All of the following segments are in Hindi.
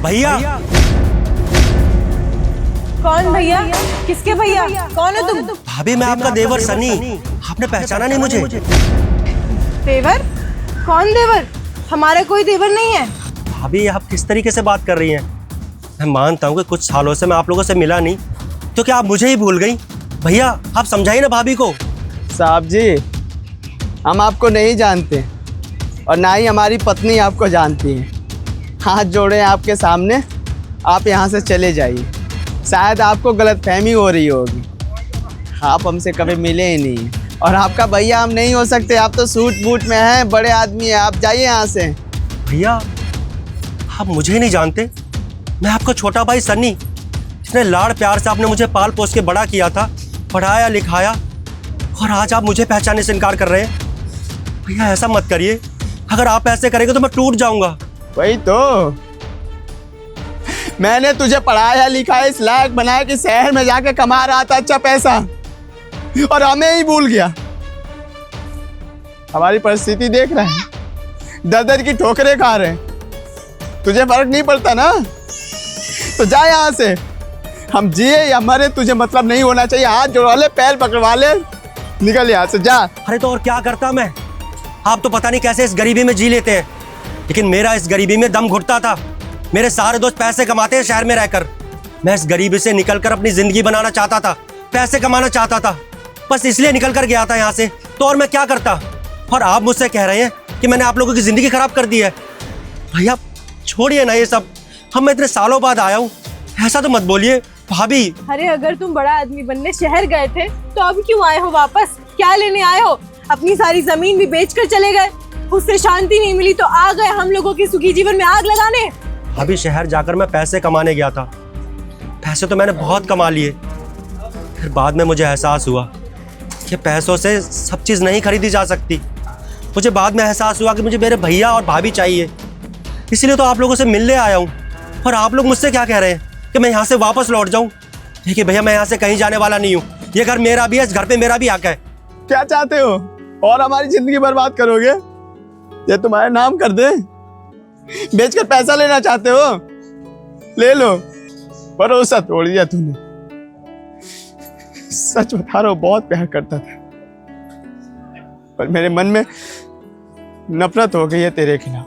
भैया। कौन भैया? किसके भैया? कौन हो तुम? भाभी मैं आपका देवर सनी। आपने पहचाना नहीं मुझे? देवर? कौन देवर? हमारा कोई देवर नहीं है। भाभी आप किस तरीके से बात कर रही हैं? मैं मानता हूँ कि कुछ सालों से मैं आप लोगों से मिला नहीं, तो क्या आप मुझे ही भूल गई? भैया आप समझाइए ना भाभी को। साहब जी, हम आपको नहीं जानते और ना ही हमारी पत्नी आपको जानती है। हाथ जोड़े आपके सामने, आप यहाँ से चले जाइए। शायद आपको गलतफहमी हो रही होगी, आप हमसे कभी मिले ही नहीं और आपका भैया हम नहीं हो सकते। आप तो सूट बूट में हैं, बड़े आदमी हैं, आप जाइए यहाँ से। भैया आप मुझे नहीं जानते? मैं आपका छोटा भाई सन्नी, जिसने लाड़ प्यार से आपने मुझे पाल पोस के बड़ा किया था, पढ़ाया लिखाया, और आज आप मुझे पहचानने से इनकार कर रहे हैं। भैया ऐसा मत करिए, अगर आप ऐसे करेंगे तो मैं टूट जाऊंगा। वही तो, मैंने तुझे पढ़ाया लिखाया, इस लायक बनाया कि शहर में जाके कमा रहा था अच्छा पैसा, और हमें ही भूल गया। हमारी परिस्थिति देख रहे हैं, दर दर की ठोकरें खा रहे हैं। तुझे फर्क नहीं पड़ता ना, तो जा यहाँ से। हम जिए या मरे तुझे मतलब नहीं होना चाहिए। हाथ जोड़वा ले, पैर पकड़वा ले, निकल यहाँ से, जा। अरे तो और क्या करता मैं? आप तो पता नहीं कैसे इस गरीबी में जी लेते हैं, लेकिन मेरा इस गरीबी में दम घुटता था। मेरे सारे दोस्त पैसे कमाते हैं शहर में रहकर। मैं इस गरीबी से निकलकर अपनी जिंदगी बनाना चाहता था, पैसे कमाना चाहता था, बस इसलिए निकल कर गया था यहाँ से। तो और मैं क्या करता? और आप मुझसे कह रहे हैं कि मैंने आप लोगों की जिंदगी खराब कर दी है। भैया छोड़िए ना ये सब, हम इतने सालों बाद आया हूँ, ऐसा तो मत बोलिए भाभी। अरे अगर तुम बड़ा आदमी बनने शहर गए थे तो अब क्यों आए हो वापस? क्या लेने आए हो? अपनी सारी जमीन भी बेचकर चले गए, उससे शांति नहीं मिली तो आ गए हम लोगों के सुखी जीवन में आग लगाने। भाभी शहर जाकर मैं पैसे कमाने गया था, पैसे तो मैंने बहुत कमा लिए, फिर बाद में मुझे एहसास हुआ कि पैसों से सब चीज़ नहीं खरीदी जा सकती। मुझे बाद में एहसास हुआ कि मुझे मेरे भैया और भाभी चाहिए, इसीलिए तो आप लोगों से मिलने आया हूँ। और आप लोग मुझसे क्या कह रहे हैं कि मैं यहाँ से वापस लौट जाऊँ? देखिए भैया मैं यहाँ से कहीं जाने वाला नहीं हूँ, ये घर मेरा भी है, इस घर पे मेरा भी हक है। क्या चाहते हो? और हमारी जिंदगी बर्बाद करोगे? ये तुम्हारे नाम कर दे? बेचकर पैसा लेना चाहते हो? ले लो, भरोसा तोड़ दिया तूने। सच बता रहा हूं, बहुत प्यार करता था, पर मेरे मन में नफरत हो गई है तेरे खिलाफ।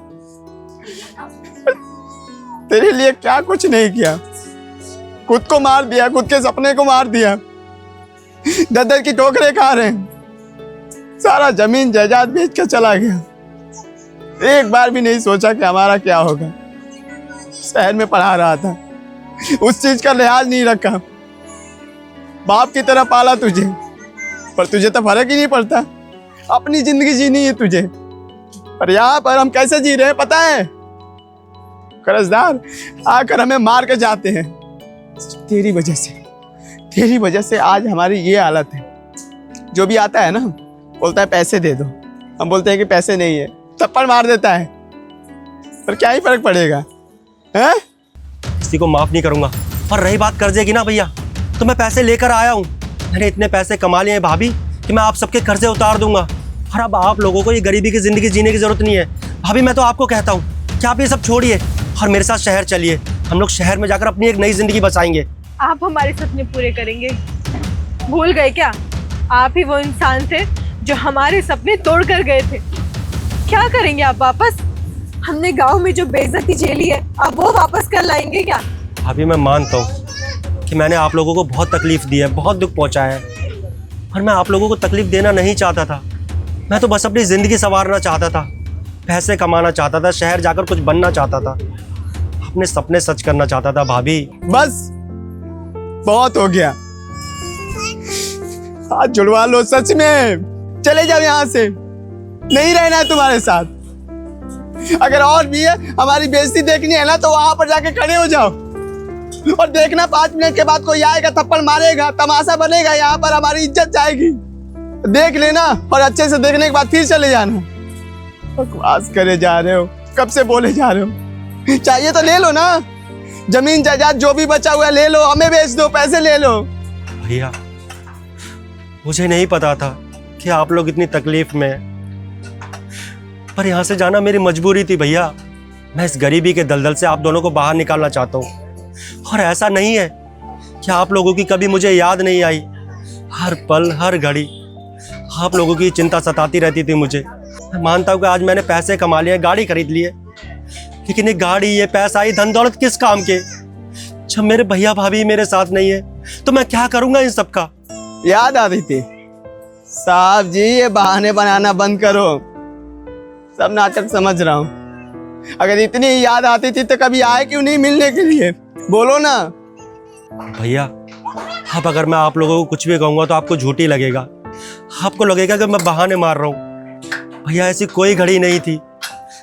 तेरे लिए क्या कुछ नहीं किया, खुद को मार दिया, खुद के सपने को मार दिया। दर दर की ठोकरें खा रहे हैं, सारा जमीन जायदाद बेच कर चला गया। एक बार भी नहीं सोचा कि हमारा क्या होगा। शहर में पढ़ा रहा था, उस चीज का लिहाज नहीं रखा। बाप की तरह पाला तुझे, पर तुझे तो फर्क ही नहीं पड़ता। अपनी जिंदगी जीनी है तुझे, पर यहाँ पर हम कैसे जी रहे हैं पता है? कर्जदार आकर हमें मार के जाते हैं। तेरी वजह से आज हमारी ये हालत है। जो भी आता है ना बोलता है पैसे दे दो, हम बोलते हैं कि पैसे नहीं है, थप्पड़ मार देता है। पर क्या ही फर्क पड़ेगा हैं? किसी को माफ नहीं करूंगा। और रही बात कर्जे की ना भैया, तो मैं पैसे लेकर आया हूँ। मैंने इतने पैसे कमा लिए हैं भाभी कि मैं आप सबके कर्जे उतार दूंगा, और अब आप लोगों को ये गरीबी की जिंदगी जीने की जरूरत नहीं है। भाभी मैं तो आपको कहता हूँ कि आप ये सब छोड़िए और मेरे साथ शहर चलिए। हम लोग शहर में जाकर अपनी एक नई जिंदगी बसाएंगे। आप हमारे सपने पूरे करेंगे? भूल गए क्या? आप ही वो इंसान थे जो हमारे सपने तोड़ कर गए थे। क्या करेंगे आप वापस? हमने गांव में जो बेइज्जती झेली है, आप वो वापस कर लाएंगे क्या? भाभी मैं मानता हूँ कि मैंने आप लोगों को बहुत तकलीफ दी है, बहुत दुख पहुँचाया है, और मैं आप लोगों को तकलीफ देना नहीं चाहता था। मैं तो बस अपनी ज़िंदगी संवारना चाहता था, पैसे कमाना चाहता था, शहर जाकर कुछ बनना चाहता था, अपने सपने सच करना चाहता था। भाभी बस बहुत हो गया, हाथ जुड़वा लो। सच में चले जाओ यहाँ से, नहीं रहना है तुम्हारे साथ। अगर और भी है हमारी बेइज्जती देखनी है ना, तो वहां पर जाके खड़े हो जाओ और देखना 5 मिनट के बाद कोई आएगा, थप्पड़ मारेगा, तमाशा बनेगा, यहाँ पर हमारी इज्जत जाएगी। देख लेना और अच्छे से देखने के बाद फिर चले जाना। बकवास करे जा रहे हो, कब से बोले जा रहे हो? चाहिए तो ले लो ना, जमीन जायदाद जो भी बचा हुआ है ले लो, हमें बेच दो, पैसे ले लो। भैया मुझे नहीं पता था कि आप लोग इतनी तकलीफ में, पर यहाँ से जाना मेरी मजबूरी थी भैया। मैं इस गरीबी के दलदल से आप दोनों को बाहर निकालना चाहता हूँ। और ऐसा नहीं है कि आप लोगों की कभी मुझे याद नहीं आई। हर पल हर घड़ी आप लोगों की चिंता सताती रहती थी मुझे। मैं मानता हूँ कि आज मैंने पैसे कमा लिए, गाड़ी खरीद ली है, लेकिन ये गाड़ी, ये पैसा, ये धन दौलत किस काम के जब मेरे भैया भाभी मेरे साथ नहीं है? तो मैं क्या करूँगा इन सब का? याद आती थी साहब जी, ये बहाने बनाना बंद करो। सब नाटक समझ रहा हूँ। अगर इतनी याद आती थी तो कभी आए क्यों नहीं मिलने के लिए? बोलो ना। भैया अब अगर मैं आप लोगों को कुछ भी कहूँगा तो आपको झूठी लगेगा। आपको लगेगा कि मैं बहाने मार रहा हूँ। भैया ऐसी कोई घड़ी नहीं थी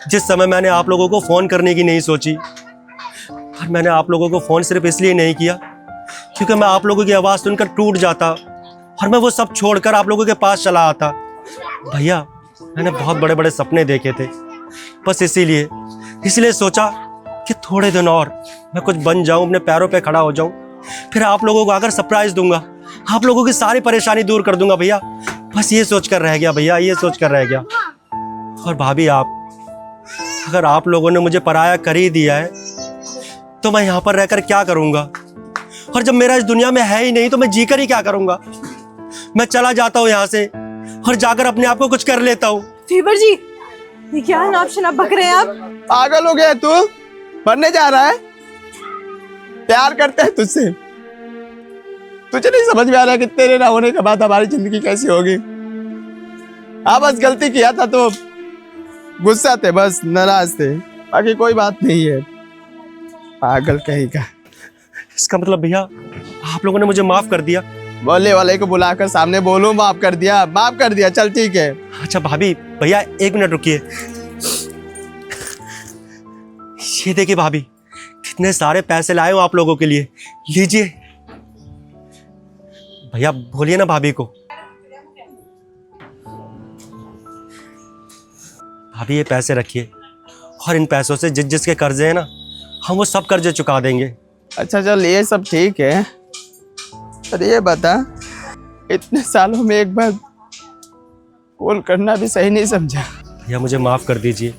जिस समय मैंने आप लोगों को फ़ोन करने की नहीं सोची। और मैंने आप लोगों को फ़ोन सिर्फ इसलिए नहीं किया क्योंकि मैं आप लोगों की आवाज़ सुनकर टूट जाता और मैं वो सब छोड़कर आप लोगों के पास चला आता। भैया मैंने बहुत बड़े बड़े सपने देखे थे, बस इसीलिए सोचा कि थोड़े दिन और मैं कुछ बन जाऊं, अपने पैरों पे खड़ा हो जाऊं, फिर आप लोगों को आकर सरप्राइज दूंगा, आप लोगों की सारी परेशानी दूर कर दूंगा। भैया बस ये सोच कर रह गया, भैया ये सोच कर रह गया। और भाभी अगर आप लोगों ने मुझे पराया कर ही दिया है तो मैं यहाँ पर रहकर क्या करूँगा? और जब मेरा इस दुनिया में है ही नहीं तो मैं जीकर ही क्या करूँगा? मैं चला जाता हूँ यहाँ से और जाकर अपने आप को कुछ कर लेता हूँ। देवर जी, ये क्या नाप शनाप बक रहे हैं आप? पागल हो गया तू? मरने जा रहा है? प्यार करते हैं तुझसे। तुझे नहीं समझ में आ रहा कि तेरे ना होने के बाद हमारी जिंदगी कैसी होगी? हाँ बस गलती किया था तो गुस्सा थे, बस नाराज थे, बाकी कोई बात नहीं है। पागल कहीं का। इसका मतलब भैया आप लोगों ने मुझे माफ कर दिया? बोलने वाले को बुलाकर सामने बोलो माफ कर दिया, चल ठीक है। अच्छा भाभी, भैया 1 मिनट रुकिए। ये देखिए भाभी, कितने सारे पैसे लाए हूं आप लोगों के लिए, लीजिए। भैया बोलिए ना भाभी को। भाभी ये पैसे रखिए और इन पैसों से जिसके कर्जे हैं ना, हम वो सब कर्जे चुका देंगे। अच्छा चल, ये सब ठीक है, पर ये बता, इतने सालों में एक बार कॉल करना भी सही नहीं समझा? भैया मुझे माफ़ कर दीजिए,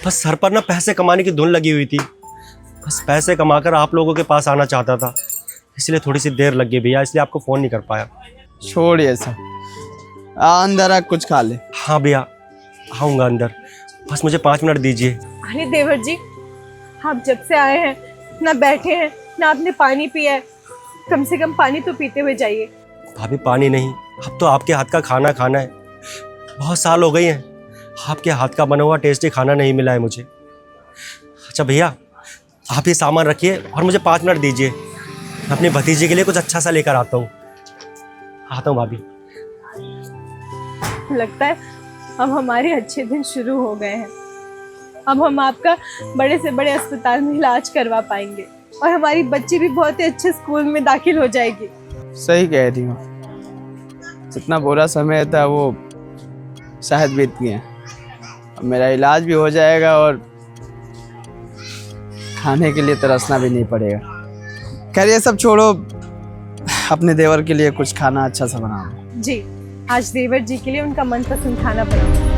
बस सर पर ना पैसे कमाने की धुन लगी हुई थी। बस पैसे कमाकर आप लोगों के पास आना चाहता था, इसलिए थोड़ी सी देर लग गई भैया, इसलिए आपको फ़ोन नहीं कर पाया। छोड़ ये सब, अंदर आ कुछ खा ले। हाँ भैया आऊँगा अंदर, बस मुझे 5 मिनट दीजिए। अरे देवर जी, आप जब से आए हैं ना बैठे हैं ना आपने पानी पिया है, कम से कम पानी तो पीते हुए जाइए। भाभी पानी नहीं, अब तो आपके हाथ का खाना खाना है। बहुत साल हो गई हैं, आपके हाथ का बना हुआ टेस्टी खाना नहीं मिला है मुझे। अच्छा भैया आप ये सामान रखिए और मुझे 5 मिनट दीजिए, मैं अपनी भतीजी के लिए कुछ अच्छा सा लेकर आता हूँ। भाभी। लगता है अब हमारे अच्छे दिन शुरू हो गए हैं। अब हम आपका बड़े से बड़े अस्पताल में इलाज करवा पाएंगे और हमारी बच्ची भी बहुत ही अच्छे स्कूल में दाखिल हो जाएगी। सही कह रही हूँ, जितना बुरा समय था वो शायद बीत गया। अब मेरा इलाज भी हो जाएगा और खाने के लिए तरसना भी नहीं पड़ेगा। खैर ये सब छोड़ो, अपने देवर के लिए कुछ खाना अच्छा सा बनाओ। जी, आज देवर जी के लिए उनका मनपसंद खाना बनाओ।